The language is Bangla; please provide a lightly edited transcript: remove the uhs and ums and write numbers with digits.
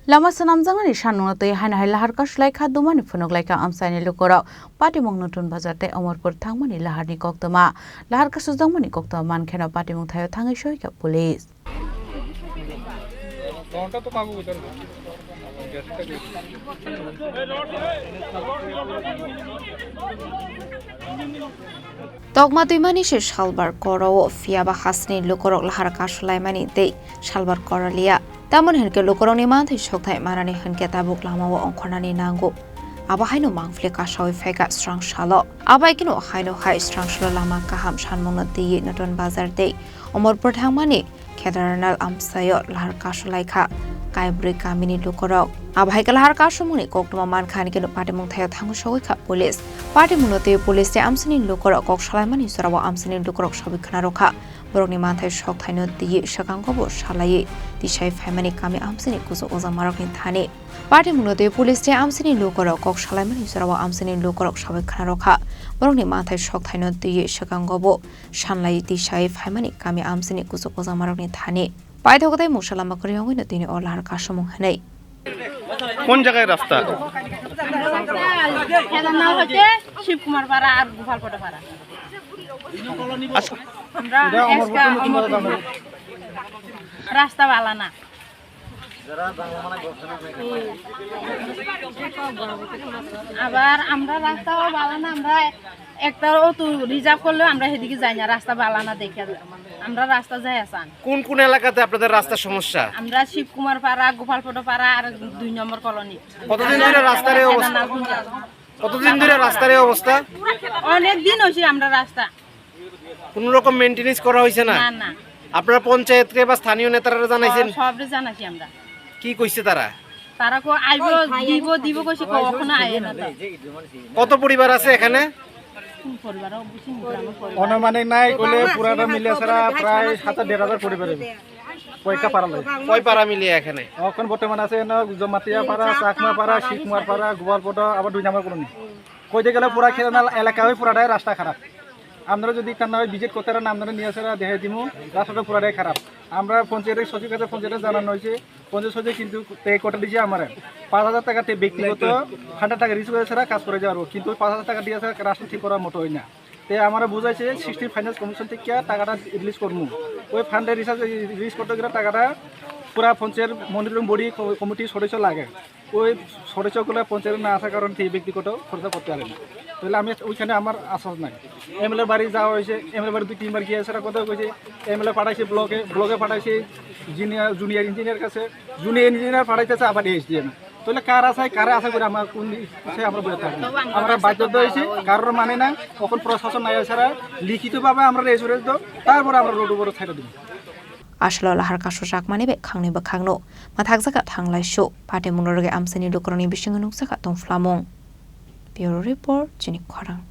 Lama Sanmungno Sanmungno tei Haino Lahar Kasuwi Khadumani Phunuklaikha Amchaini Lukurok Patimung Nutanbazar tei Amorpur thangmani Laharni koktoma Lahar kasujangmani koktoma mankheno Patimung thayo thangai soika police Tokma Twiwi se salbar korao fiaba hasni Lukurok Lahar Kasuwi mani tei salbar koralia Tamon henke Lukurokni manthai sokthai manani henke tabuk Lama wa ongkhornani nango aba Haino mangfle Kasuwi feka strang shalo aba ikino Haino hai strang shalo Lama kaham Sanmungno tei Nutanbazar tei Amorpur thangmani Kedarnal Amchaini Lahar Kasuwi Kaibri kamini Lukurok aba hai Lahar Kasuwi koktoma mankhani keno Patimung thayo thangu soika police Patimung tei police te Amchaini Lukurok kok salaimani sorawa Amchaini Lukurok sobikhana rokha Borokni manthai sokthaino tei sakangobo salai tisai family kami Amchaini kuzo ozamarokni thani Patimung tei police te Amchaini Lukurok kok salaimani sorawa Amchaini Lukurok sobikhana rokha Borokni manthai sokthaino tei sakangobo sanlai tisai family kami Amchaini kuzo ozamarokni thani পাইথকতাই মুসলামা করে হইনা তিনি লাহার কাসমুং হানাই কোন জায়গায় রাস্তা এর নাম হচ্ছে শিবকুমার পাড়া আর গোপালপাড়া পাড়া আমরা রাস্তা ভালো না আবার আমরা রাস্তাও ভালো না আমরা একটা অটো রিজার্ভ করলেও আমরা সেদিকে যাই না রাস্তা ভালো না দেখে আমরা রাস্তা যাই আসান কোন কোন এলাকাতে আপনাদের রাস্তার সমস্যা আমরা শিবকুমার পাড়া গোপালপাড়া পাড়া আর 2 নম্বর কলোনি কতদিন ধরে রাস্তার এই অবস্থা কতদিন ধরে রাস্তার এই অবস্থা অনেক দিন হইছে আমরা রাস্তা কোন রকম মেইনটেনেন্স করা হইছে না না না আপনারা পঞ্চায়েতকে বা স্থানীয় নেতারা জানাইছেন সবরে জানাছি আমরা কি কইছে তারা তারা কো আইবো দিব কইছে কখনো আয় না কত পরিবার আছে এখানে পরিবার অনুমানিক নাই কইলে পুরাটা মিলে সারা প্রায় 7,500 পরিবার হবে কয়টা পাড়া লাগে কয় পাড়া মিলিয়ে এখানে এখন বর্তমানে আছে না জমাতিয়া পাড়া চাকমা পাড়া শিবকুমার পাড়া গোপালপাড়া আবার 2 নম্বর কলোনি কইতে গেলে পুরা খেলানাল এলাকা হই পুরাটাই রাস্তা খারাপ আমরা যদি কান্না ভিজিট করতে পারেন আমরা নিয়ে আসা দেখাই দিমু রাস্তাটা পুরাটাই খারাপ আমরা পঞ্চায়েতের সচিব কাছে পঞ্চায়েতে জানানো হয়েছে পঞ্চায়েত সচিব কিন্তু কোটা দিয়েছে আমার 5,000 টাকা ব্যক্তিগত 100 টাকা রিস্ক করে ছাড়া কাজ করে যাওয়ার কিন্তু 5,000 টাকা দিয়ে রাস্তা ঠিক করার মতো হয় না তাই আমরা বুঝাইছে 60 ফাইন্যান্স কমিশন থেকে টাকাটা রিলিজ করবো ওই ফান্ডে রিলিজ করতে গেলে টাকাটা পুরা পঞ্চায়েত মনিটরিং বডি কমিটির সদস্য লাগে ওই সদস্যগুলো পঞ্চায়েত না আসার কারণে সেই ব্যক্তিগত খরচা করতে পারে না তাহলে আমি ওইখানে আমার আশ্বাস নাই এমএলএ বাড়ি যাওয়া হয়েছে এমএলএ বাড়ি 2-3 বার গিয়ে সেটা কথা কইছে এমএলএ পাঠাইছে ব্লকে পাঠাইছে জুনিয়র ইঞ্জিনিয়ার কাছে জুনিয়র ইঞ্জিনিয়ার পাঠাইতেছে আবার এসডিএম তাহলে কার আশায় কারা আশা করে আমার কোন বিষয়ে আমরা বলে থাকি আমরা বাধ্য হয়েছি কারোর মানে না কখন প্রশাসন নাই ছাড়া লিখিতভাবে আমরা রেজুরেন্স দাও তারপরে আমরা রোড উপরে ছেড়ে দিব আসলো লাহার Kasu জাকমানি be khangni ba khangno mathak jaka thanglai sho Patimung roge Amchaini Lukurokni bisingo nukjaka tongflamung Bureau Report Chini Khorang